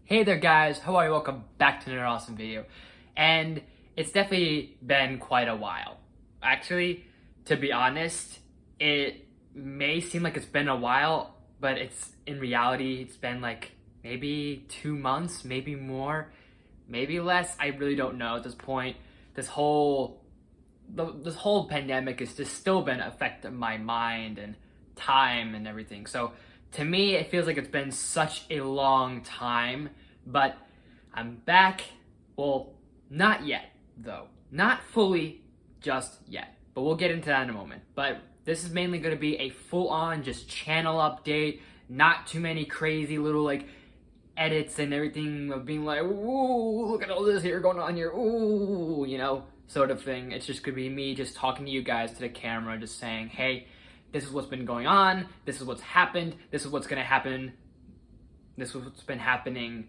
Hey there guys, how are you? Welcome back to another awesome video. And it's definitely been quite a while. Actually, to be honest, it may seem like it's been a while, but in reality, it's been like maybe 2 months, maybe more, maybe less. I really don't know at this point. This whole pandemic has just still been affecting my mind and time and everything. So to me, it feels like it's been such a long time, but I'm back. Well, not yet, though. Not fully just yet, but we'll get into that in a moment. But this is mainly going to be a full-on just channel update, not too many crazy little like edits and everything of being like, ooh, look at all this here going on here, ooh, sort of thing. It's just going to be me just talking to you guys to the camera, just saying, hey, this is what's been going on, this is what's happened, this is what's going to happen, this is what's been happening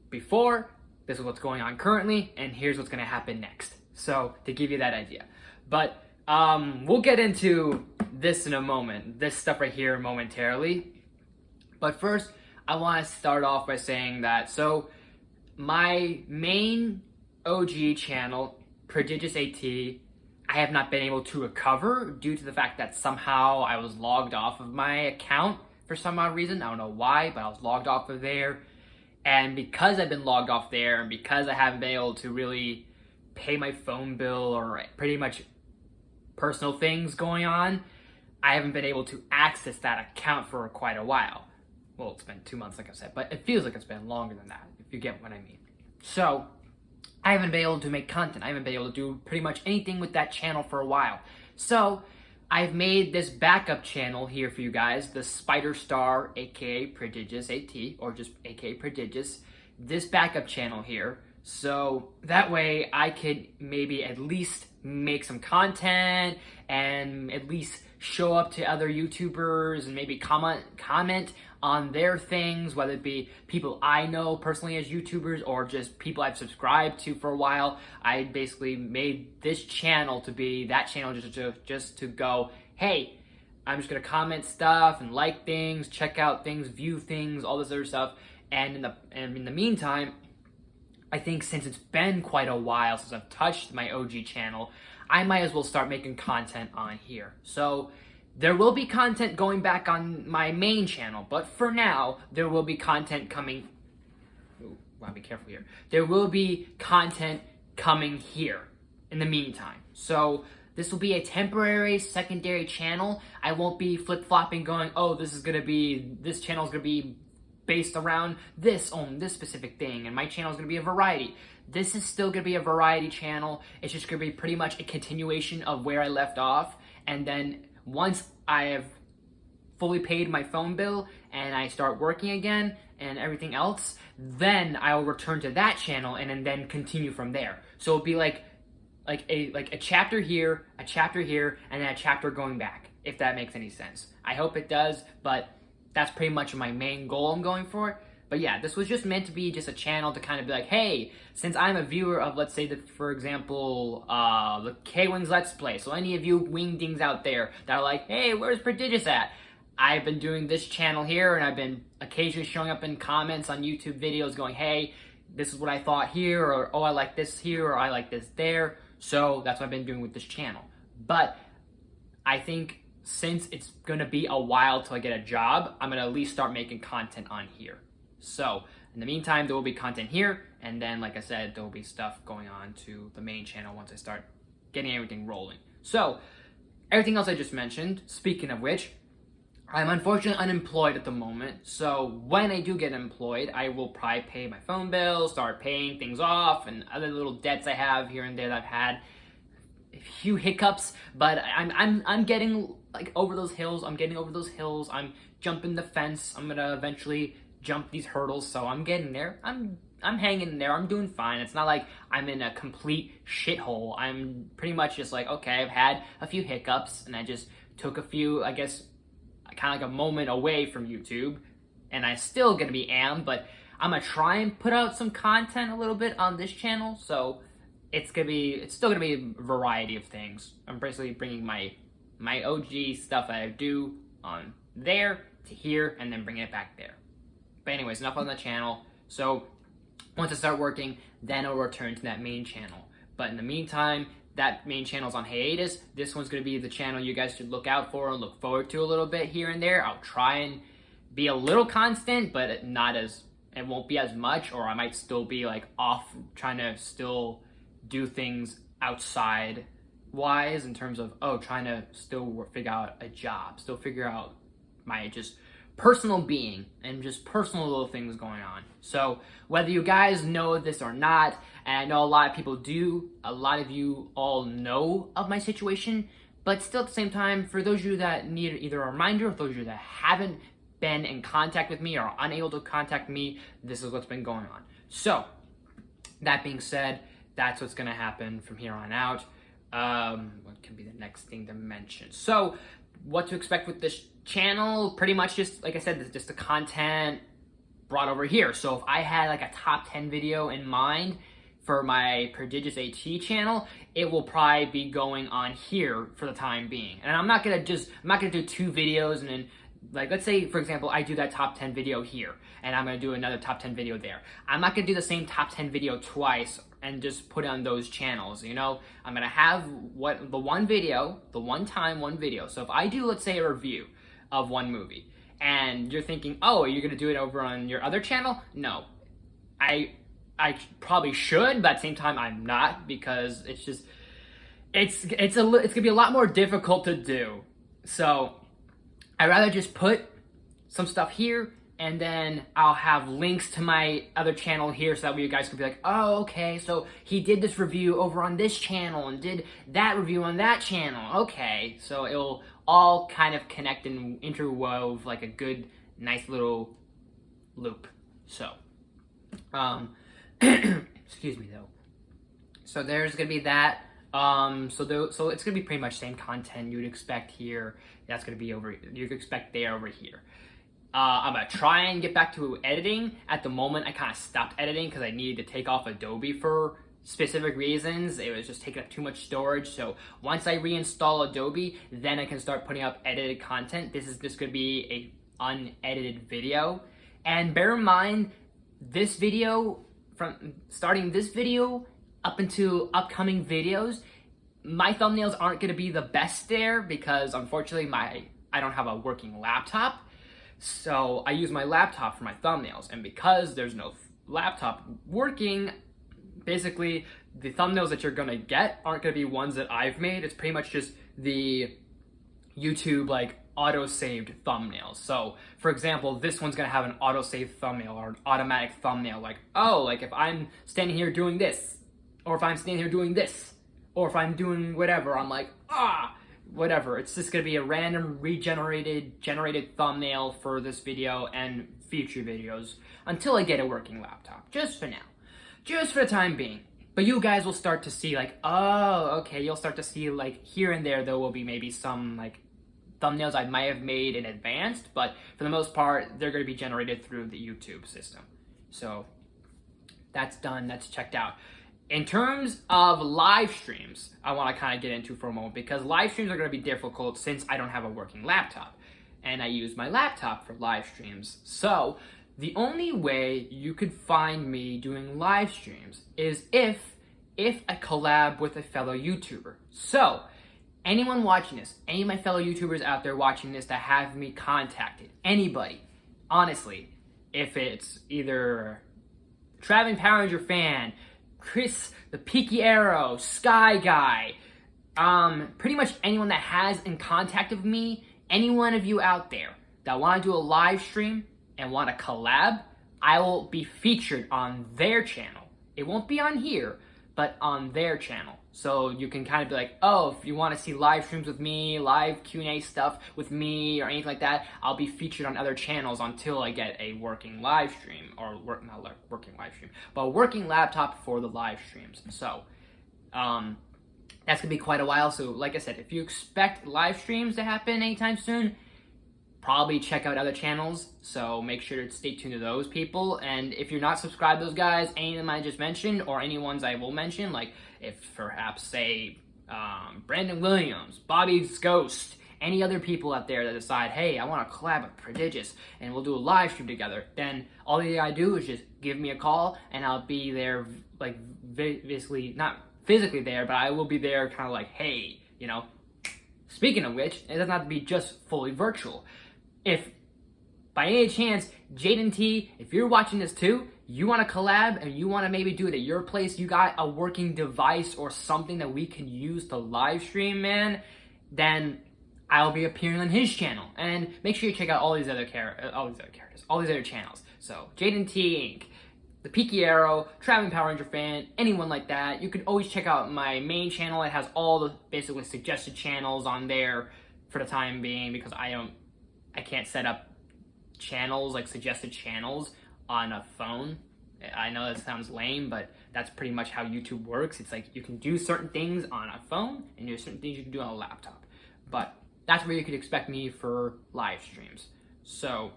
before, this is what's going on currently, and here's what's going to happen next. So, to give you that idea. But, we'll get into this in a moment, this stuff right here momentarily. But first, I want to start off by saying that, so, my main OG channel, Prodigious AT, I have not been able to recover due to the fact that somehow I was logged off of my account for some odd reason. I don't know why, but I was logged off of there. And because I've been logged off there, and because I haven't been able to really pay my phone bill or pretty much personal things going on, I haven't been able to access that account for quite a while. Well, it's been 2 months, like I said, but it feels like it's been longer than that, if you get what I mean. So, I haven't been able to make content. I haven't been able to do pretty much anything with that channel for a while. So, I've made this backup channel here for you guys, the Spider Star, aka Prodigious AT, or just aka Prodigious, this backup channel here. So, that way I could maybe at least make some content and at least show up to other YouTubers and maybe comment on their things, whether it be people I know personally as YouTubers or just people I've subscribed to for a while. I basically made this channel to be that channel just to go, hey, I'm just gonna comment stuff and like things, check out things, view things, all this other stuff. And in the meantime, I think since it's been quite a while since I've touched my OG channel, I might as well start making content on here. So there will be content going back on my main channel, but for now, there will be content coming. Ooh, wow, be careful here. There will be content coming here in the meantime. So this will be a temporary secondary channel. I won't be flip-flopping going, oh, this channel is gonna be based around this specific thing, and my channel is gonna be a variety. This is still gonna be a variety channel. It's just gonna be pretty much a continuation of where I left off, and then once I have fully paid my phone bill and I start working again and everything else, then I will return to that channel and then continue from there. So it'll be like a chapter here, and then a chapter going back, if that makes any sense. I hope it does, but that's pretty much my main goal I'm going for. But yeah, this was just meant to be just a channel to kind of be like, hey, since I'm a viewer of, let's say, for example, the K-Wings Let's Play. So any of you wingdings out there that are like, hey, where's Prodigious at? I've been doing this channel here, and I've been occasionally showing up in comments on YouTube videos going, hey, this is what I thought here, or oh, I like this here, or I like this there. So that's what I've been doing with this channel. But I think since it's going to be a while till I get a job, I'm going to at least start making content on here. So, in the meantime, there will be content here, and then, like I said, there will be stuff going on to the main channel once I start getting everything rolling. So, everything else I just mentioned, speaking of which, I'm unfortunately unemployed at the moment, so when I do get employed, I will probably pay my phone bill, start paying things off, and other little debts I have here and there that I've had. A few hiccups, but I'm getting like over those hills. I'm jumping the fence. I'm gonna eventually jump these hurdles, so I'm getting there. I'm hanging in there. I'm doing fine. It's not like I'm in a complete shithole. I'm pretty much just like, okay, I've had a few hiccups, and I just took a few, I guess, kind of like a moment away from YouTube, and I still gonna be but I'm gonna try and put out some content a little bit on this channel, so it's still gonna be a variety of things. I'm basically bringing my OG stuff that I do on there to here, and then bringing it back there. But anyways, enough on the channel. So once I start working, then I'll return to that main channel. But in the meantime, that main channel's on hiatus. This one's gonna be the channel you guys should look out for and look forward to a little bit here and there. I'll try and be a little constant, but it won't be as much, or I might still be like off trying to still do things outside wise in terms of, trying to still figure out a job, still figure out my just personal being and just personal little things going on. So whether you guys know this or not, and I know a lot of people do, a lot of you all know of my situation, but still at the same time, for those of you that need either a reminder, or those of you that haven't been in contact with me or are unable to contact me, this is what's been going on. So that being said, that's what's going to happen from here on out. What can be the next thing to mention? So what to expect with this channel, pretty much just, like I said, just the content brought over here. So if I had like a top 10 video in mind for my Prodigious AT channel, it will probably be going on here for the time being. And I'm not gonna do 2 videos and then, like, let's say, for example, I do that top 10 video here, and I'm gonna do another top 10 video there. I'm not gonna do the same top 10 video twice and just put it on those channels, you know? I'm gonna have the one video. So if I do, let's say, a review of one movie, and you're thinking, oh, you're gonna do it over on your other channel? No. I probably should, but at the same time, I'm not, because it's gonna be a lot more difficult to do. So I'd rather just put some stuff here, and then I'll have links to my other channel here, so that way you guys can be like, oh, okay, so he did this review over on this channel and did that review on that channel. Okay, so it'll all kind of connect and interwove like a good, nice little loop. So, excuse me though. So there's gonna be that. So it's gonna be pretty much same content you'd expect here. That's gonna be you'd expect there over here. I'm gonna try and get back to editing. At the moment, I kind of stopped editing because I needed to take off Adobe for specific reasons. It was just taking up too much storage. So once I reinstall Adobe, then I can start putting up edited content. This is just gonna be a unedited video. And bear in mind, this video, from starting this video up into upcoming videos, my thumbnails aren't gonna be the best there because unfortunately I don't have a working laptop. So I use my laptop for my thumbnails, and because there's no laptop working, basically the thumbnails that you're gonna get aren't gonna be ones that I've made. It's pretty much just the YouTube like auto-saved thumbnails. So for example, this one's gonna have an auto-saved thumbnail or an automatic thumbnail, like, oh, like if I'm standing here doing this, or if I'm standing here doing this, or if I'm doing whatever, I'm like, whatever. It's just gonna be a random generated thumbnail for this video and future videos until I get a working laptop, just for now, just for the time being. But you guys will start to see like, oh, okay, you'll start to see like here and there will be maybe some like thumbnails I might have made in advance, but for the most part, they're gonna be generated through the YouTube system. So that's done, that's checked out. In terms of live streams, I want to kind of get into for a moment, because live streams are going to be difficult since I don't have a working laptop, and I use my laptop for live streams. So the only way you could find me doing live streams is if I collab with a fellow YouTuber. So anyone watching this, any of my fellow YouTubers out there watching this that have me contacted, anybody, honestly, if it's either Travis Power Ranger fan, Chris the Peaky Arrow, Sky Guy, pretty much anyone that has in contact with me, any one of you out there that want to do a live stream and want to collab, I will be featured on their channel. It won't be on here, but on their channel. So you can kind of be like, oh, if you want to see live streams with me, live Q&A stuff with me, or anything like that, I'll be featured on other channels until I get a working live stream, or not working live stream, but a working laptop for the live streams. So that's gonna be quite a while. So like I said, if you expect live streams to happen anytime soon, probably check out other channels, so make sure to stay tuned to those people. And if you're not subscribed to those guys, any of them I just mentioned, or any ones I will mention, like if perhaps say Brandon Williams, Bobby's Ghost, any other people out there that decide, hey, I want to collab with Prodigious and we'll do a live stream together, then all you gotta do is just give me a call and I'll be there, like, basically, not physically there, but I will be there kind of like, hey, you know. Speaking of which, it doesn't have to be just fully virtual. If by any chance, Jaden T, if you're watching this too, you want to collab and you want to maybe do it at your place, you got a working device or something that we can use to live stream, man, then I'll be appearing on his channel. And make sure you check out all these other channels. So, Jaden T Inc., The Peaky Arrow, Traveling Power Ranger Fan, anyone like that. You can always check out my main channel. It has all the basically suggested channels on there for the time being, because I can't set up channels, like suggested channels, on a phone. I know that sounds lame, but that's pretty much how YouTube works. It's like you can do certain things on a phone and there's certain things you can do on a laptop. But that's where you could expect me for live streams. So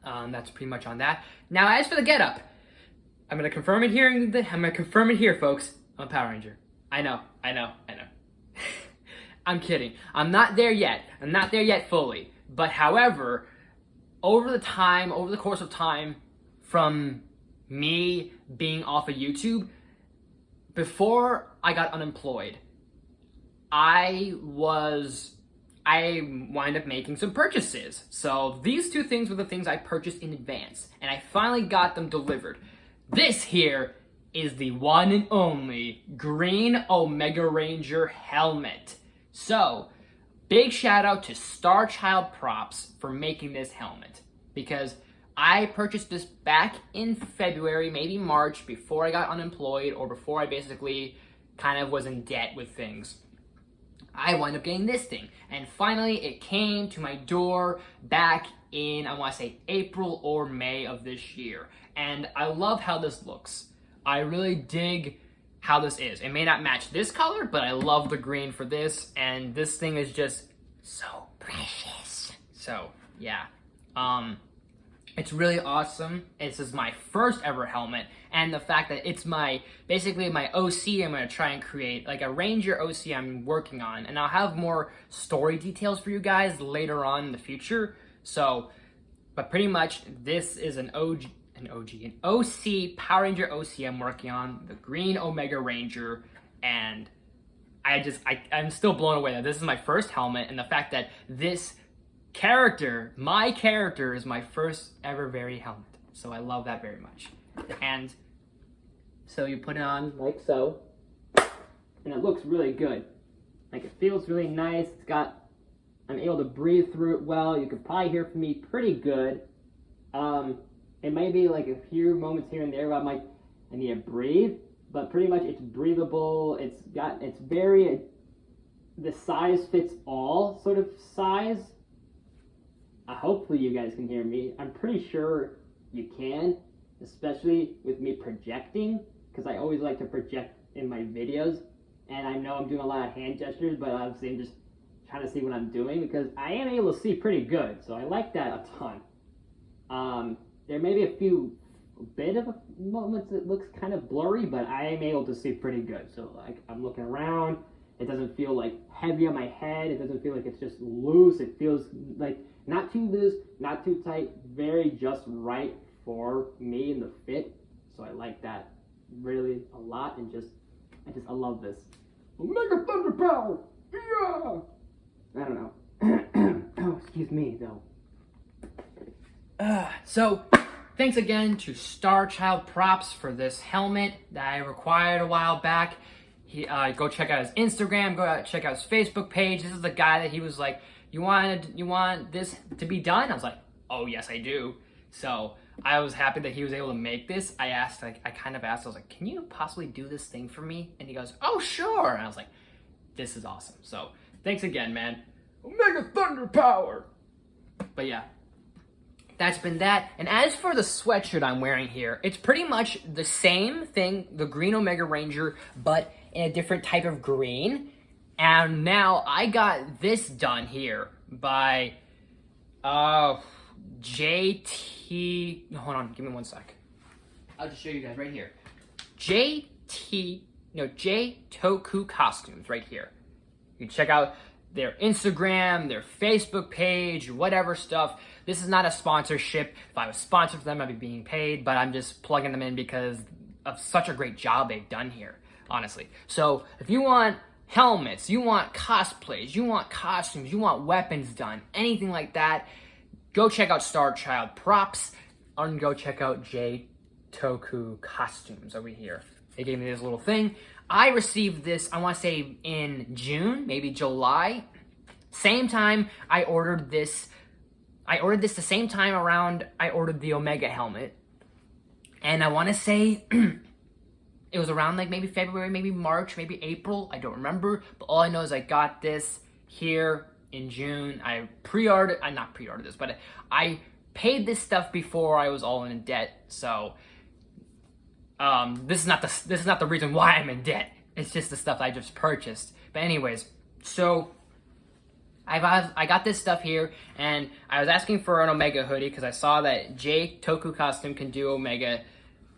that's pretty much on that. Now, as for the getup, I'm gonna confirm it here, folks. I'm a Power Ranger. I know. I'm kidding. I'm not there yet fully. But however, over the course of time, from me being off of YouTube, before I got unemployed, I wind up making some purchases. So these two things were the things I purchased in advance, and I finally got them delivered. This here is the one and only Green Omega Ranger helmet. So, big shout out to Star Child Props for making this helmet, because I purchased this back in February, maybe March, before I got unemployed or before I basically kind of was in debt with things. I wound up getting this thing, and finally it came to my door back in, I want to say, April or May of this year. And I love how this looks. I really dig how this is. It may not match this color, but I love the green for this, and this thing is just so precious. So, yeah. It's really awesome. This is my first ever helmet, and the fact that it's basically my OC I'm going to try and create, like a Ranger OC I'm working on, and I'll have more story details for you guys later on in the future. So, but pretty much this is an OC Power Ranger OC I'm working on, the Green Omega Ranger, and I'm still blown away that this is my first helmet, and the fact that my character is my first ever very helmet. So I love that very much. And so you put it on like so, and it looks really good. Like, it feels really nice. I'm able to breathe through it well. You can probably hear from me pretty good. It may be like a few moments here and there where I need to breathe, but pretty much it's breathable. It's very, the size fits all sort of size. Hopefully you guys can hear me. I'm pretty sure you can, especially with me projecting, because I always like to project in my videos, and I know I'm doing a lot of hand gestures, but obviously I'm just trying to see what I'm doing, because I am able to see pretty good, so I like that a ton. There may be a bit of moments that looks kind of blurry, but I am able to see pretty good. So like, I'm looking around, it doesn't feel like heavy on my head, it doesn't feel like it's just loose, it feels like not too loose, not too tight, very just right for me in the fit. So I like that really a lot, and I love this. Omega Thunder Power! Yeah! I don't know. Oh, excuse me, though. So, thanks again to Star Child Props for this helmet that I required a while back. Go check out his Instagram, check out his Facebook page. This is the guy that he was like, you want this to be done? I was like, oh yes I do. So I was happy that he was able to make this. I was like, can you possibly do this thing for me? And he goes, oh sure. And I was like, this is awesome. So thanks again, man. Omega Thunder Power. But yeah, that's been that. And as for the sweatshirt I'm wearing here, it's pretty much the same thing, the Green Omega Ranger, but in a different type of green. And now I got this done here by JT. Hold on, give me one sec. I'll just show you guys right here. J Toku Costumes right here. You can check out their Instagram, their Facebook page, whatever stuff. This is not a sponsorship. If I was sponsored for them, I'd be being paid, but I'm just plugging them in because of such a great job they've done here, honestly. So if you want helmets, you want cosplays, you want costumes, you want weapons done, anything like that, go check out Star Child Props, and go check out J Toku Costumes over here. They gave me this little thing. I received this, I want to say in June, maybe July. Same time I ordered this. I ordered this the same time around I ordered the Omega helmet. And I want to say it was around like maybe February, maybe March, maybe April. I don't remember. But all I know is I got this here in June. I not pre-ordered this, but I paid this stuff before I was all in debt. So this is not the reason why I'm in debt. It's just the stuff I just purchased. But anyways, so I got this stuff here, and I was asking for an Omega hoodie because I saw that J Toku Costume can do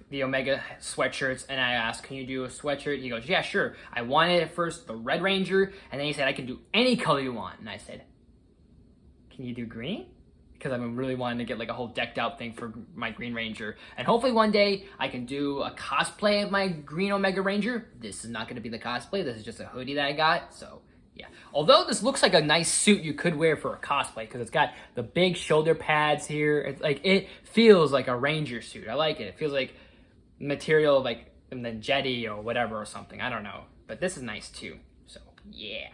the Omega sweatshirts, and I asked, can you do a sweatshirt? He goes, yeah, sure. I wanted at first the Red Ranger, and then he said, I can do any color you want. And I said, can you do green? Because I've been really wanting to get like a whole decked out thing for my Green Ranger. And hopefully one day I can do a cosplay of my Green Omega Ranger. This is not going to be the cosplay. This is just a hoodie that I got. So yeah. Although this looks like a nice suit you could wear for a cosplay because it's got the big shoulder pads here. It's like, it feels like a Ranger suit. I like it. It feels like material like in the Jetty or whatever or something. I don't know. But this is nice too. So yeah.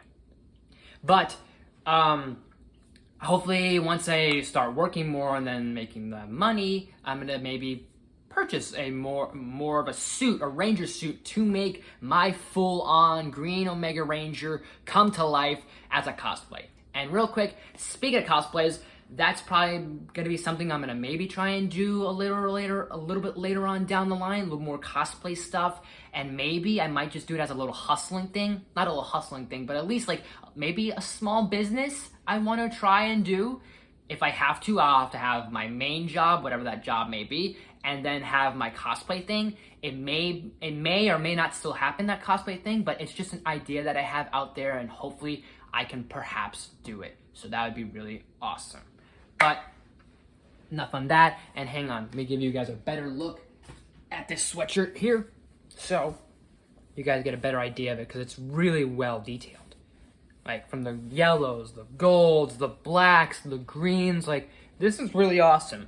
But hopefully once I start working more and then making the money, I'm gonna maybe purchase a more of a suit, a Ranger suit, to make my full-on Green Omega Ranger come to life as a cosplay. And real quick, speaking of cosplays, that's probably gonna be something I'm gonna maybe try and do a little bit later on down the line, a little more cosplay stuff, and maybe I might just do it as a little hustling thing. Not a little hustling thing, but at least like maybe a small business I wanna try and do. If I have to, I'll have to have my main job, whatever that job may be, and then have my cosplay thing. It may or may not still happen, that cosplay thing, but it's just an idea that I have out there, and hopefully I can perhaps do it. So that would be really awesome. But enough on that, and hang on, let me give you guys a better look at this sweatshirt here, so you guys get a better idea of it, because it's really well detailed. Like from the yellows, the golds, the blacks, the greens, like this is really awesome.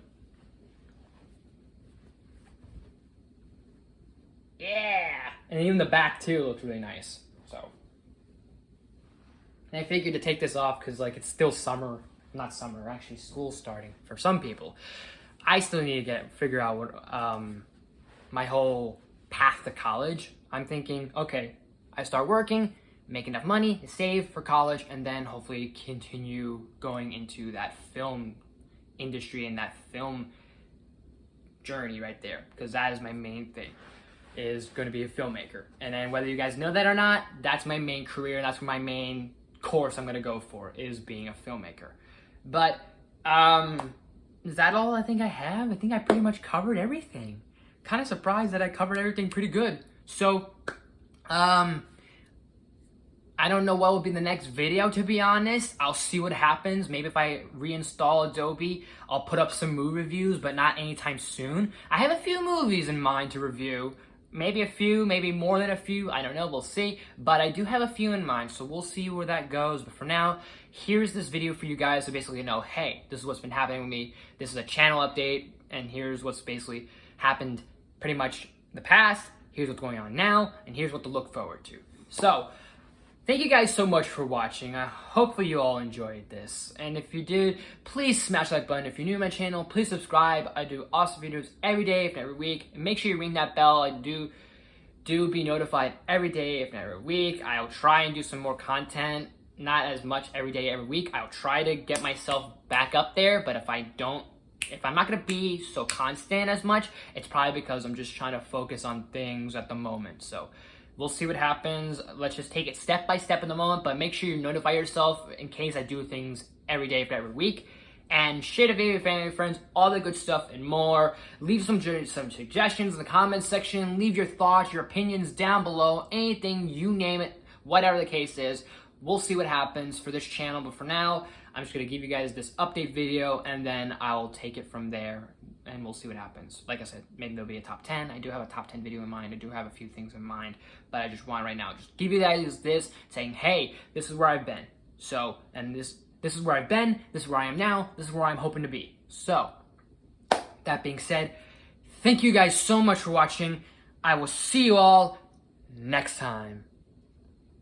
Yeah! And even the back too looks really nice, so. And I figured to take this off because like it's still summer. Not summer, actually school's starting for some people. I still need to figure out what my whole path to college. I'm thinking, okay, I start working, make enough money, save for college, and then hopefully continue going into that film industry and that film journey right there, because that is my main thing, is going to be a filmmaker. And then whether you guys know that or not, that's my main career, that's my main course I'm going to go for, is being a filmmaker. But is that all I think I have? I think I pretty much covered everything. Kind of surprised that I covered everything pretty good. So I don't know what will be the next video, to be honest. I'll see what happens. Maybe if I reinstall Adobe, I'll put up some movie reviews, but not anytime soon. I have a few movies in mind to review. Maybe a few, maybe more than a few, I don't know, we'll see. But I do have a few in mind, so we'll see where that goes. But for now, here's this video for you guys to basically know, hey, this is what's been happening with me. This is a channel update, and here's what's basically happened pretty much in the past. Here's what's going on now, and here's what to look forward to. So, thank you guys so much for watching. Hopefully you all enjoyed this. And if you did, please smash that like button. If you're new to my channel, please subscribe. I do awesome videos every day, if not every week. And make sure you ring that bell. I do be notified every day, if not every week. I'll try and do some more content. Not as much every day, every week. I'll try to get myself back up there. But if I'm not going to be so constant as much, it's probably because I'm just trying to focus on things at the moment. So we'll see what happens. Let's just take it step by step in the moment, but make sure you notify yourself in case I do things every day, every week. And share the video with family and friends, all the good stuff and more. Leave some suggestions in the comments section. Leave your thoughts, your opinions down below. Anything, you name it, whatever the case is. we'll see what happens for this channel. But for now, I'm just going to give you guys this update video, and then I'll take it from there, and we'll see what happens. Like I said, maybe there'll be a top 10. I do have a top 10 video in mind. I do have a few things in mind, but I just want right now just give you guys this, saying, hey, this is where I've been. So, and this is where I've been, this is where I am now, this is where I'm hoping to be. So, that being said, thank you guys so much for watching. I will see you all next time.